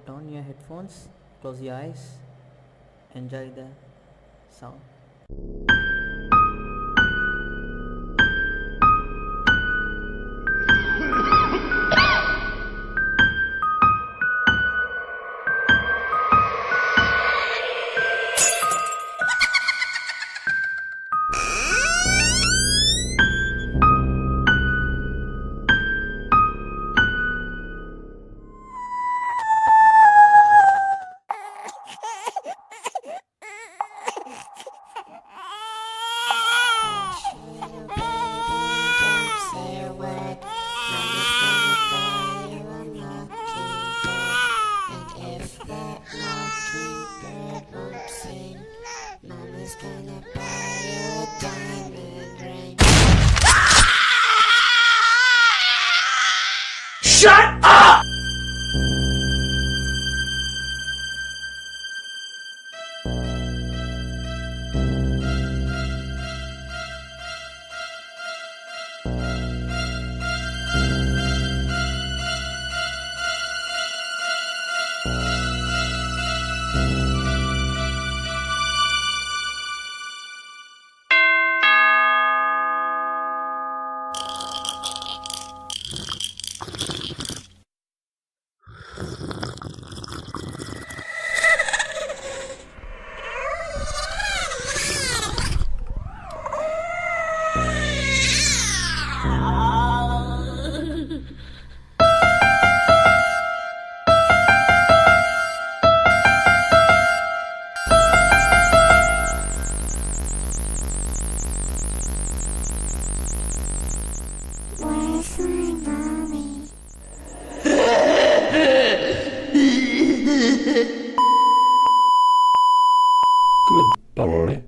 Put on your headphones, close your eyes, enjoy the sound. Mama's gonna buy you a diamond ring. Shut up! Where's my mommy? Good boy.